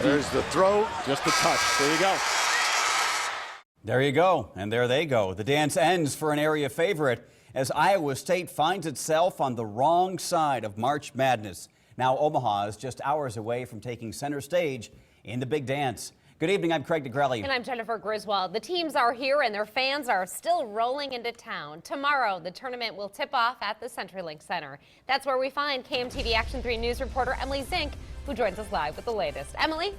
There's the throw. Just a touch. There you go. There you go, and there they go. The dance ends for an area favorite as Iowa State finds itself on the wrong side of March Madness. Now Omaha is just hours away from taking center stage in the big dance. Good evening, I'm Craig DeGrelli. And I'm Jennifer Griswold. The teams are here and their fans are still rolling into town. Tomorrow, the tournament will tip off at the CenturyLink Center. That's where we find KMTV Action 3 News reporter Emily Zink, who joins us live with the latest. Emily?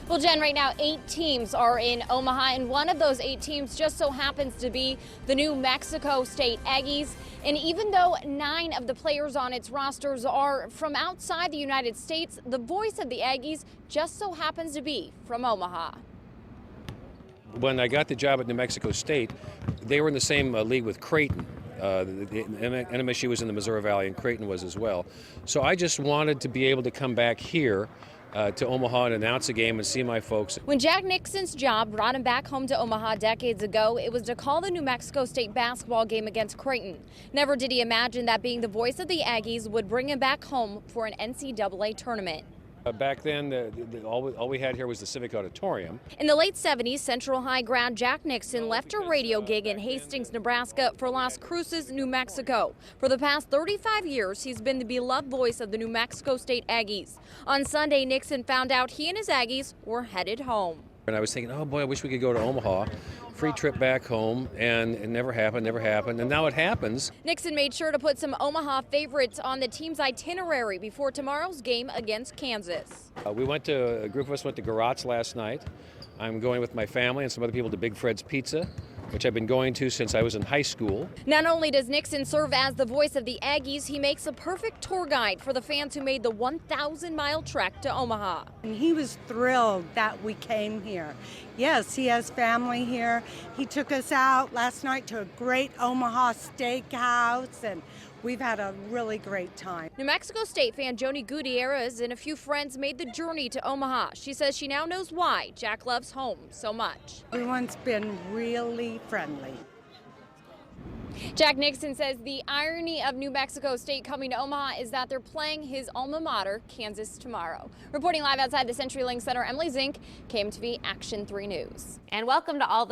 Well, Jen, right now 8 teams are in Omaha, and one of those 8 teams just so happens to be the New Mexico State Aggies. And even though 9 of the players on its rosters are from outside the United States, the voice of the Aggies just so happens to be from Omaha. When I got the job at New Mexico State, they were in the same league with Creighton. NMSU was in the Missouri Valley, and Creighton was as well. So I just wanted to be able to come back here to Omaha and announce a game and see my folks. When Jack Nixon's job brought him back home to Omaha decades ago, it was to call the New Mexico State basketball game against Creighton. Never did he imagine that being the voice of the Aggies would bring him back home for an NCAA tournament. Back then, all we had here was the Civic Auditorium. In the late 70s, Central High grad Jack Nixon left a radio gig in Hastings, Nebraska for Las Cruces, New Mexico. For the past 35 years, he's been the beloved voice of the New Mexico State Aggies. On Sunday, Nixon found out he and his Aggies were headed home. And I was thinking, oh boy, I wish we could go to Omaha. Free trip back home, and it never happened, and now it happens. Nixon made sure to put some Omaha favorites on the team's itinerary before tomorrow's game against Kansas. A group of us went to Garot's last night. I'm going with my family and some other people to Big Fred's Pizza, which I've been going to since I was in high school. Not only does Nixon serve as the voice of the Aggies, he makes a perfect tour guide for the fans who made the 1,000-mile trek to Omaha. And he was thrilled that we came here. Yes, he has family here. He took us out last night to a great Omaha steakhouse, and we've had a really great time. New Mexico State fan Joni Gutierrez and a few friends made the journey to Omaha. She says she now knows why Jack loves home so much. Everyone's been really friendly. Jack Nixon says the irony of New Mexico State coming to Omaha is that they're playing his alma mater, Kansas, tomorrow. Reporting live outside the CenturyLink Center, Emily Zink, KMTV Action 3 News. And welcome to all the